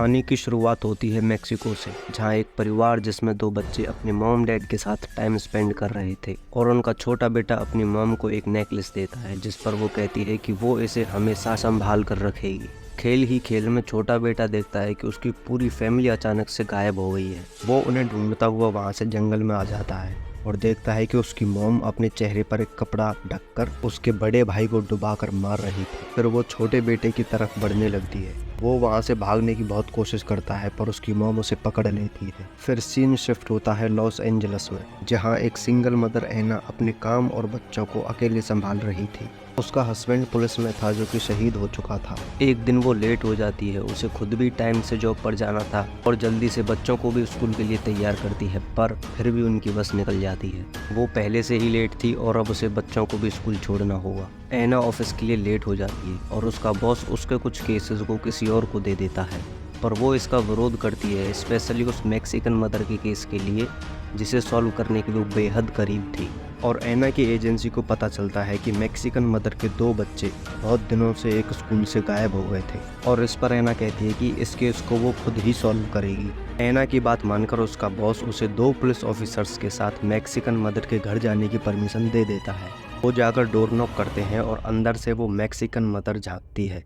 कहानी की शुरुआत होती है मेक्सिको से, जहां एक परिवार जिसमें दो बच्चे अपने मॉम डैड के साथ टाइम स्पेंड कर रहे थे और उनका छोटा बेटा अपनी मॉम को एक नेकलेस देता है जिस पर वो कहती है कि वो इसे हमेशा संभाल कर रखेगी। खेल ही खेल में छोटा बेटा देखता है कि उसकी पूरी फैमिली अचानक से गायब हो गई है। वो उन्हें ढूंढता हुआ वहां से जंगल में आ जाता है और देखता है कि उसकी मॉम अपने चेहरे पर एक कपड़ा ढककर उसके बड़े भाई को डुबाकर मार रही थी। फिर वो छोटे बेटे की तरफ बढ़ने लगती है। वो वहां से भागने की बहुत कोशिश करता है पर उसकी मॉम उसे पकड़ लेती है। फिर सीन शिफ्ट होता है लॉस एंजलिस में, जहां एक सिंगल मदर एना अपने काम और बच्चों को अकेले संभाल रही थी। उसका हस्बैंड पुलिस में था जो कि शहीद हो चुका था। एक दिन वो लेट हो जाती है, उसे खुद भी टाइम से जॉब पर जाना था और जल्दी से बच्चों को भी स्कूल के लिए तैयार करती है, पर फिर भी उनकी बस निकल जाती है। वो पहले से ही लेट थी और अब उसे बच्चों को भी स्कूल छोड़ना होगा। एना ऑफिस के लिए लेट हो जाती है और उसका बॉस उसके कुछ केसेस को किसी और को दे देता है, पर वो इसका विरोध करती है, स्पेशली उस मैक्सिकन मदर के केस के लिए जिसे सॉल्व करने के लिए वो बेहद करीब थी। और एना की एजेंसी को पता चलता है कि मैक्सिकन मदर के दो बच्चे बहुत दिनों से एक स्कूल से गायब हो गए थे और इस पर एना कहती है कि इस केस को वो खुद ही सॉल्व करेगी। एना की बात मानकर उसका बॉस उसे दो पुलिस ऑफिसर्स के साथ मैक्सिकन मदर के घर जाने की परमिशन दे देता है। वो जाकर डोर नॉक करते हैं और अंदर से वो मैक्सिकन मदर झांकती है।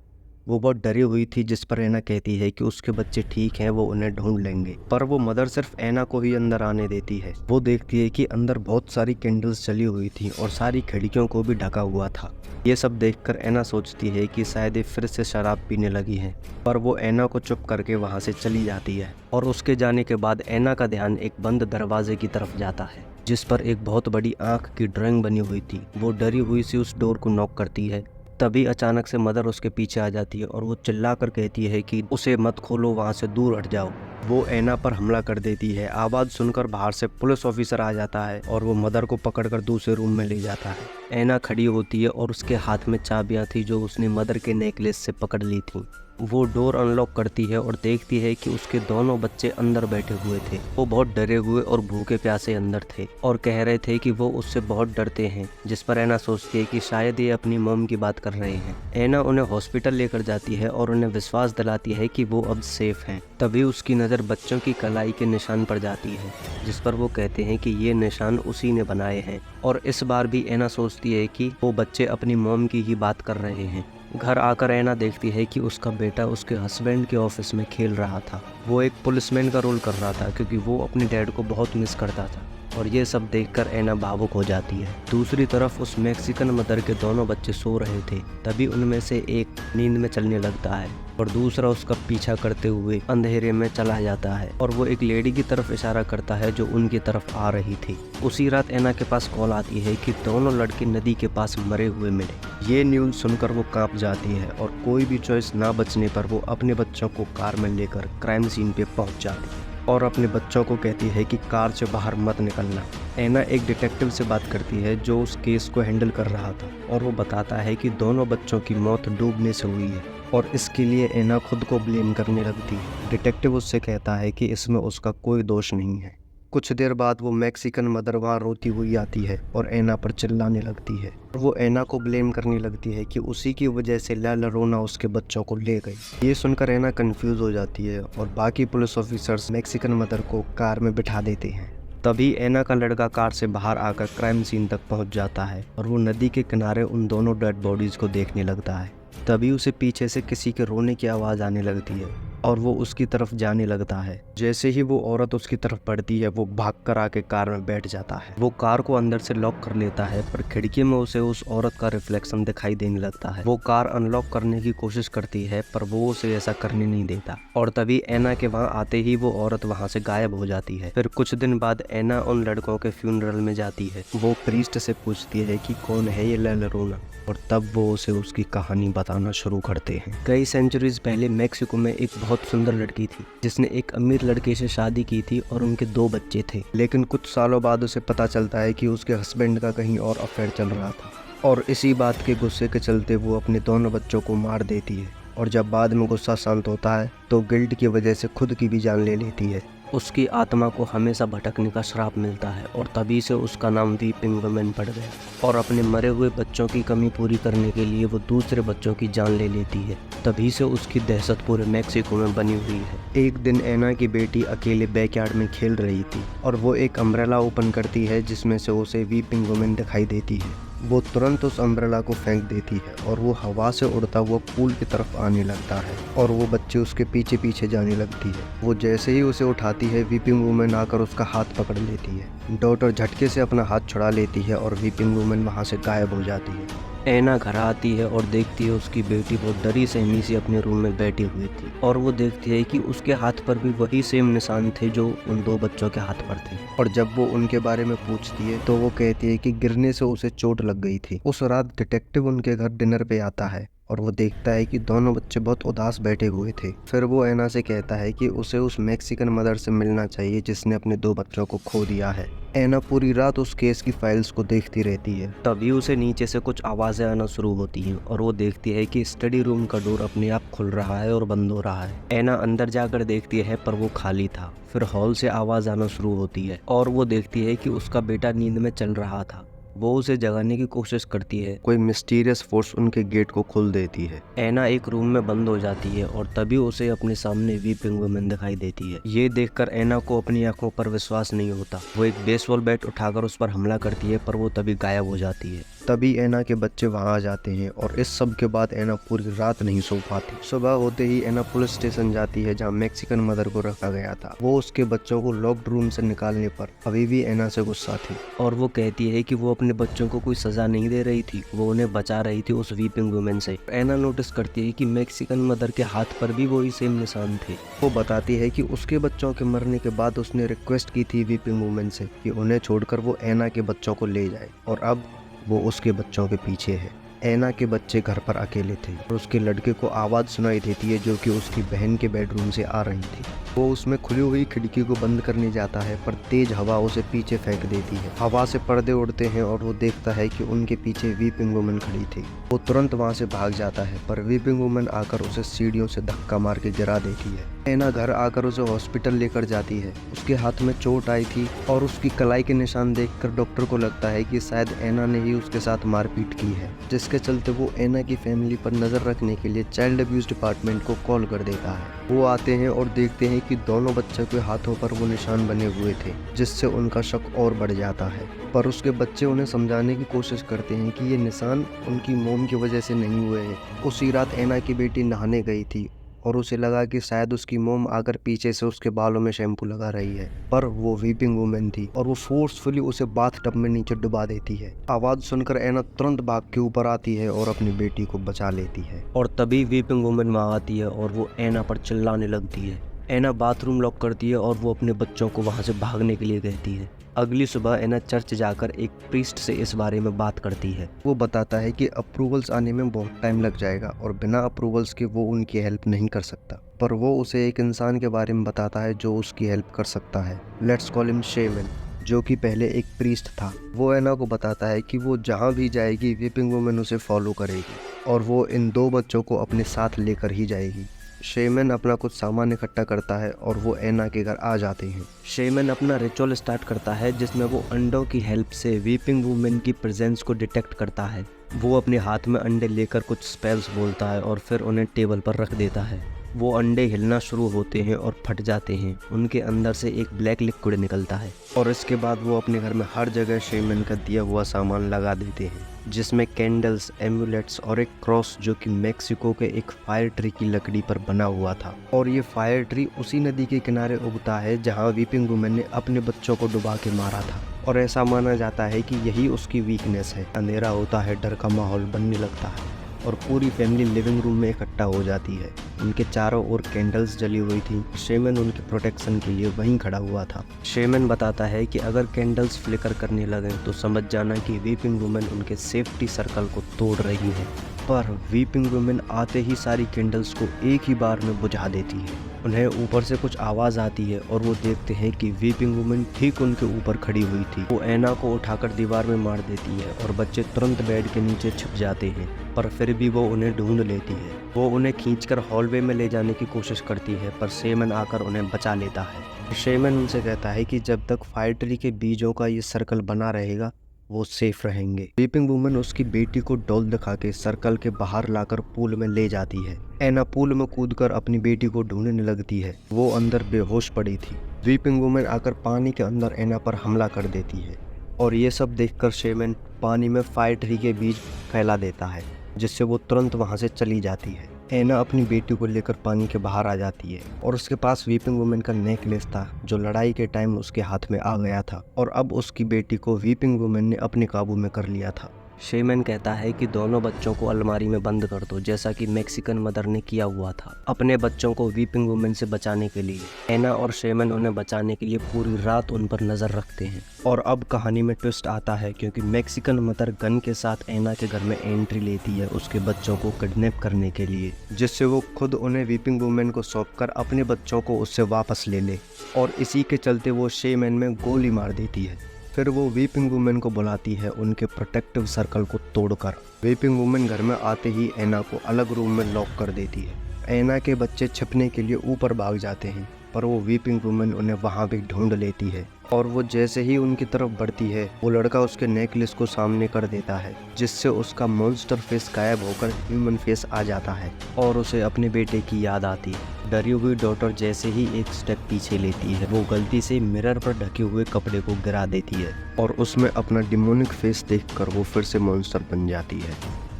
वो बहुत डरी हुई थी, जिस पर एना कहती है कि उसके बच्चे ठीक हैं, वो उन्हें ढूंढ लेंगे। पर वो मदर सिर्फ एना को ही अंदर आने देती है। वो देखती है कि अंदर बहुत सारी कैंडल्स जली हुई थी और सारी खिड़कियों को भी ढका हुआ था। ये सब देखकर एना सोचती है कि शायद ये फिर से शराब पीने लगी है, पर वो एना को चुप करके वहां से चली जाती है। और उसके जाने के बाद एना का ध्यान एक बंद दरवाजे की तरफ जाता है जिस पर एक बहुत बड़ी आंख की ड्राइंग बनी हुई थी। वो डरी हुई सी उस डोर को नॉक करती है। तभी अचानक से मदर उसके पीछे आ जाती है और वो चिल्लाकर कहती है कि उसे मत खोलो, वहां से दूर हट जाओ। वो एना पर हमला कर देती है। आवाज सुनकर बाहर से पुलिस ऑफिसर आ जाता है और वो मदर को पकड़कर दूसरे रूम में ले जाता है। एना खड़ी होती है और उसके हाथ में चाबियां थी जो उसने मदर के नेकलेस से पकड़ ली थी। वो डोर अनलॉक करती है और देखती है कि उसके दोनों बच्चे अंदर बैठे हुए थे। वो बहुत डरे हुए और भूखे प्यासे अंदर थे और कह रहे थे कि वो उससे बहुत डरते हैं, जिस पर एना सोचती है कि शायद ये अपनी मॉम की बात कर रहे हैं। एना उन्हें हॉस्पिटल लेकर जाती है और उन्हें विश्वास दिलाती है कि वो अब सेफ हैं। तभी उसकी नज़र बच्चों की कलाई के निशान पर जाती है, जिस पर वो कहते हैं कि ये निशान उसी ने बनाए हैं। और इस बार भी एना सोचती है कि वो बच्चे अपनी मॉम की ही बात कर रहे हैं। घर आकर एना देखती है कि उसका बेटा उसके हस्बैंड के ऑफिस में खेल रहा था। वो एक पुलिसमैन का रोल कर रहा था क्योंकि वो अपने डैड को बहुत मिस करता था। और ये सब देखकर एना भावुक हो जाती है। दूसरी तरफ उस मैक्सिकन मदर के दोनों बच्चे सो रहे थे। तभी उनमें से एक नींद में चलने लगता है और दूसरा उसका पीछा करते हुए अंधेरे में चला जाता है और वो एक लेडी की तरफ इशारा करता है जो उनकी तरफ आ रही थी। उसी रात एना के पास कॉल आती है कि दोनों लड़के नदी के पास मरे हुए मिले। ये न्यूज़ सुनकर वो कांप जाती है और कोई भी चॉइस ना बचने पर वो अपने बच्चों को कार में लेकर क्राइम सीन पे पहुंच जाती है और अपने बच्चों को कहती है कि कार से बाहर मत निकलना। एना एक डिटेक्टिव से बात करती है जो उस केस को हैंडल कर रहा था और वो बताता है कि दोनों बच्चों की मौत डूबने से हुई है और इसके लिए एना खुद को ब्लेम करने लगती है। डिटेक्टिव उससे कहता है कि इसमें उसका कोई दोष नहीं है। कुछ देर बाद वो मैक्सिकन मदर वहाँ रोती हुई आती है और एना पर चिल्लाने लगती है और वो एना को ब्लेम करने लगती है कि उसी की वजह से ला लोरेना उसके बच्चों को ले गई। ये सुनकर एना कंफ्यूज हो जाती है और बाकी पुलिस ऑफिसर्स मैक्सिकन मदर को कार में बिठा देते हैं। तभी एना का लड़का कार से बाहर आकर क्राइम सीन तक पहुंच जाता है और वो नदी के किनारे उन दोनों डेड बॉडीज को देखने लगता है। तभी उसे पीछे से किसी के रोने की आवाज़ आने लगती है और वो उसकी तरफ जाने लगता है। जैसे ही वो औरत उसकी तरफ बढ़ती है वो भागकर आके कार में बैठ जाता है। वो कार को अंदर से लॉक कर लेता है पर खिड़की में उसे उस औरत का रिफ्लेक्शन दिखाई देने लगता है। वो कार अनलॉक करने की कोशिश करती है पर वो उसे ऐसा करने नहीं देता और तभी एना के वहाँ आते ही वो औरत वहाँ से गायब हो जाती है। फिर कुछ दिन बाद एना उन लड़कों के फ्यूनरल में जाती है। वो प्रीस्ट से पूछती है कि कौन है ये ला लोरेना और तब वो उसे उसकी कहानी बताना शुरू करते हैं। कई सेंचुरीज पहले मैक्सिको में एक बहुत सुंदर लड़की थी जिसने एक अमीर लड़के से शादी की थी और उनके दो बच्चे थे। लेकिन कुछ सालों बाद उसे पता चलता है कि उसके हस्बैंड का कहीं और अफेयर चल रहा था और इसी बात के गुस्से के चलते वो अपने दोनों बच्चों को मार देती है। और जब बाद में गुस्सा शांत होता है तो गिल्ट की वजह से खुद की भी जान ले लेती है। उसकी आत्मा को हमेशा भटकने का श्राप मिलता है और तभी से उसका नाम वीपिंग वुमेन पड़ गया। और अपने मरे हुए बच्चों की कमी पूरी करने के लिए वो दूसरे बच्चों की जान ले लेती है। तभी से उसकी दहशत पूरे मैक्सिको में बनी हुई है। एक दिन एना की बेटी अकेले बैकयार्ड में खेल रही थी और वो एक अम्ब्रेला ओपन करती है जिसमें से उसे वीपिंग वुमेन दिखाई देती है। वो तुरंत उस अम्ब्रेला को फेंक देती है और वो हवा से उड़ता हुआ पूल की तरफ आने लगता है और वो बच्चे उसके पीछे पीछे जाने लगती है। वो जैसे ही उसे उठाती है वीपिंग वुमेन आकर उसका हाथ पकड़ लेती है। डॉटर झटके से अपना हाथ छुड़ा लेती है और वीपिंग वुमेन वहाँ से गायब हो जाती है। एना घर आती है और देखती है उसकी बेटी बहुत डरी सहमी सी अपने रूम में बैठी हुई थी और वो देखती है कि उसके हाथ पर भी वही सेम निशान थे जो उन दो बच्चों के हाथ पर थे। और जब वो उनके बारे में पूछती है तो वो कहती है कि गिरने से उसे चोट लग गई थी। उस रात डिटेक्टिव उनके घर डिनर पे आता है और वो देखता है कि दोनों बच्चे बहुत उदास बैठे हुए थे। फिर वो एना से कहता है कि उसे उस मैक्सिकन मदर से मिलना चाहिए जिसने अपने दो बच्चों को खो दिया है। एना पूरी रात उस केस की फाइल्स को देखती रहती है। तभी उसे नीचे से कुछ आवाजें आना शुरू होती हैं और वो देखती है कि स्टडी रूम का डोर अपने आप खुल रहा है और बंद हो रहा है। एना अंदर जाकर देखती है पर वो खाली था। फिर हॉल से आवाज आना शुरू होती है और वो देखती है कि उसका बेटा नींद में चल रहा था। वो उसे जगाने की कोशिश करती है। कोई मिस्टीरियस फोर्स उनके गेट को खोल देती है। एना एक रूम में बंद हो जाती है और तभी उसे अपने सामने वीपिंग वुमेन दिखाई देती है। ये देखकर एना को अपनी आंखों पर विश्वास नहीं होता। वो एक बेसबॉल बैट उठाकर उस पर हमला करती है पर वो तभी गायब हो जाती है। तभी एना के बच्चे वहां आ जाते हैं और इस सब के बाद एना पूरी रात नहीं सो पाती। सुबह होते ही एना पुलिस स्टेशन जाती है जहां मैक्सिकन मदर को रखा गया था। वो उसके बच्चों को लॉक्ड रूम से निकालने पर अभी भी एना से गुस्सा थी और वो कहती है कि वो अपने बच्चों को कोई सजा नहीं दे रही थी, वो उन्हें बचा रही थी उस वीपिंग वुमेन से। एना नोटिस करती है कि मैक्सिकन मदर के हाथ पर भी वही सेम निशान थे। वो बताती है कि उसके बच्चों के मरने के बाद उसने रिक्वेस्ट की थी वीपिंग वुमेन से कि उन्हें छोड़कर वो एना के बच्चों को ले जाए और अब वो उसके बच्चों के पीछे है। एना के बच्चे घर पर अकेले थे और उसके लड़के को आवाज़ सुनाई देती है जो कि उसकी बहन के बेडरूम से आ रही थी। वो उसमें खुली हुई खिड़की को बंद करने जाता है पर तेज हवा उसे पीछे फेंक देती है। हवा से पर्दे उड़ते हैं और वो देखता है कि उनके पीछे वीपिंग वुमेन खड़ी थी। वो तुरंत वहाँ से भाग जाता है पर वीपिंग वुमेन आकर उसे सीढ़ियों से धक्का मार के गिरा देती है। एना घर आकर उसे हॉस्पिटल लेकर जाती है। उसके हाथ में चोट आई थी और उसकी कलाई के निशान देखकर डॉक्टर को लगता है कि शायद एना ने ही उसके साथ मारपीट की है, जिसके चलते वो एना की फैमिली पर नजर रखने के लिए चाइल्ड अब्यूज डिपार्टमेंट को कॉल कर देता है। वो आते हैं और देखते हैं कि दोनों बच्चों के हाथों पर वो निशान बने हुए थे, जिससे उनका शक और बढ़ जाता है। पर उसके बच्चे उन्हें समझाने की कोशिश करते हैं कि ये निशान उनकी मोम की वजह से नहीं हुए हैं। उसी रात एना की बेटी नहाने गई थी और उसे लगा कि शायद उसकी मोम आकर पीछे से उसके बालों में शैम्पू लगा रही है, पर वो वीपिंग वुमेन थी और वो फोर्सफुली उसे बाथ टब में नीचे डुबा देती है। आवाज सुनकर एना तुरंत भाग के ऊपर आती है और अपनी बेटी को बचा लेती है। और तभी वीपिंग वुमेन वहां आती है और वो एना पर चिल्लाने लगती है। एना बाथरूम लॉक करती है और वो अपने बच्चों को वहां से भागने के लिए कहती है। अगली सुबह एना चर्च जाकर एक प्रीस्ट से इस बारे में बात करती है। वो बताता है कि अप्रूवल्स आने में बहुत टाइम लग जाएगा और बिना अप्रूवल्स के वो उनकी हेल्प नहीं कर सकता, पर वो उसे एक इंसान के बारे में बताता है जो उसकी हेल्प कर सकता है। लेट्स कॉल हिम शेमन, जो कि पहले एक प्रीस्ट था। वो एना को बताता है कि वो जहाँ भी जाएगी वीपिंग वुमेन उसे फॉलो करेगी और वो इन दो बच्चों को अपने साथ लेकर ही जाएगी। शेमन अपना कुछ सामान इकट्ठा करता है और वो एना के घर आ जाते हैं। शेमन अपना रिचुअल स्टार्ट करता है जिसमें वो अंडों की हेल्प से वीपिंग वुमेन की प्रेजेंस को डिटेक्ट करता है। वो अपने हाथ में अंडे लेकर कुछ स्पेल्स बोलता है और फिर उन्हें टेबल पर रख देता है। वो अंडे हिलना शुरू होते हैं और फट जाते हैं। उनके अंदर से एक ब्लैक लिक्विड निकलता है और इसके बाद वो अपने घर में हर जगह शेमन का दिया हुआ सामान लगा देते हैं, जिसमें कैंडल्स, एम्यूलेट्स और एक क्रॉस जो कि मेक्सिको के एक फायर ट्री की लकड़ी पर बना हुआ था। और ये फायर ट्री उसी नदी के किनारे उगता है जहाँ वीपिंग वुमेन ने अपने बच्चों को डुबा के मारा था और ऐसा माना जाता है कि यही उसकी वीकनेस है। अंधेरा होता है, डर का माहौल बनने लगता है और पूरी फैमिली लिविंग रूम में इकट्ठा हो जाती है। उनके चारों ओर कैंडल्स जली हुई थी। शेमन उनके प्रोटेक्शन के लिए वहीं खड़ा हुआ था। शेमन बताता है कि अगर कैंडल्स फ्लिकर करने लगे तो समझ जाना कि वीपिंग वुमेन उनके सेफ्टी सर्कल को तोड़ रही है। पर वीपिंग वुमेन आते ही सारी कैंडल्स को एक ही बार में बुझा देती है उन्हें ऊपर से कुछ आवाज़ आती है और वो देखते हैं कि वीपिंग वुमन ठीक उनके ऊपर खड़ी हुई थी। वो ऐना को उठाकर दीवार में मार देती है और बच्चे तुरंत बेड के नीचे छिप जाते हैं, पर फिर भी वो उन्हें ढूंढ लेती है। वो उन्हें खींचकर हॉलवे में ले जाने की कोशिश करती है, पर शेमन आकर उन्हें बचा लेता है। शेमन उनसे कहता है कि जब तक फायर ट्री के बीजों का ये सर्कल बना रहेगा वो सेफ रहेंगे। वीपिंग वुमन उसकी बेटी को डॉल दिखा के सर्कल के बाहर लाकर पूल में ले जाती है। ऐना पूल में कूदकर अपनी बेटी को ढूंढने लगती है। वो अंदर बेहोश पड़ी थी। वीपिंग वुमन आकर पानी के अंदर ऐना पर हमला कर देती है और ये सब देखकर शेमन पानी में फायर ट्री के बीज फैला देता है, जिससे वो तुरंत वहां से चली जाती है। ऐना अपनी बेटी को लेकर पानी के बाहर आ जाती है और उसके पास वीपिंग वुमन का नेकलेस था जो लड़ाई के टाइम उसके हाथ में आ गया था और अब उसकी बेटी को वीपिंग वुमन ने अपने काबू में कर लिया था। शेमन कहता है कि दोनों बच्चों को अलमारी में बंद कर दो, जैसा कि मैक्सिकन मदर ने किया हुआ था अपने बच्चों को वीपिंग वुमन से बचाने के लिए। ऐना और शेमन उन्हें बचाने के लिए पूरी रात उन पर नजर रखते हैं। और अब कहानी में ट्विस्ट आता है क्योंकि मैक्सिकन मदर गन के साथ ऐना के घर में एंट्री लेती है उसके बच्चों को किडनैप करने के लिए, जिससे वो खुद उन्हें वीपिंग वुमन को सौंपकर अपने बच्चों को उससे वापस ले ले। और इसी के चलते वो शेमन में गोली मार देती है। फिर वो वीपिंग वुमन को बुलाती है उनके प्रोटेक्टिव सर्कल को तोड़कर। वीपिंग वुमन घर में आते ही ऐना को अलग रूम में लॉक कर देती है। ऐना के बच्चे छिपने के लिए ऊपर भाग जाते हैं, पर वो वीपिंग वुमन उन्हें वहां भी ढूंढ लेती है और वो जैसे ही उनकी तरफ बढ़ती है वो लड़का उसके नेकलेस को सामने कर देता है, जिससे उसका मॉन्स्टर फेस गायब होकर ह्यूमन फेस आ जाता है और उसे अपने बेटे की याद आती है। डरी हुई डॉटर जैसे ही एक स्टेप पीछे लेती है वो गलती से मिरर पर ढके हुए कपड़े को गिरा देती है और उसमें अपना डिमोनिक फेस देखकर वो फिर से मॉन्स्टर बन जाती है।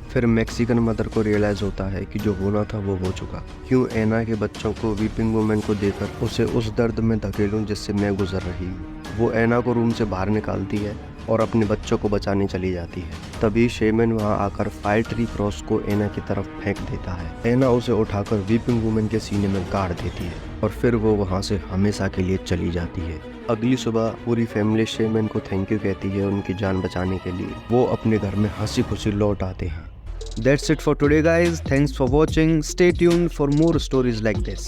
फिर मैक्सिकन मदर को रियलाइज होता है कि जो होना था वो हो चुका। क्यों ऐना के बच्चों को वीपिंग वुमन को देकर उसे उस दर्द में धकेलूं जिससे मैं गुजर रही हूँ। वो ऐना को रूम से बाहर निकालती है और अपने बच्चों को बचाने चली जाती है। तभी शेमन वहां आकर फायर ट्री क्रॉस को ऐना की तरफ फेंक देता है। ऐना उसे उठाकर वीपिंग वुमन के सीने में गाड़ देती है और फिर वो वहां से हमेशा के लिए चली जाती है। अगली सुबह पूरी फैमिली शेमन को थैंक यू कहती है उनकी जान बचाने के लिए। वो अपने घर में हंसी खुशी लौट आते हैं। That's it for today guys. Thanks for watching. Stay tuned for more stories like this.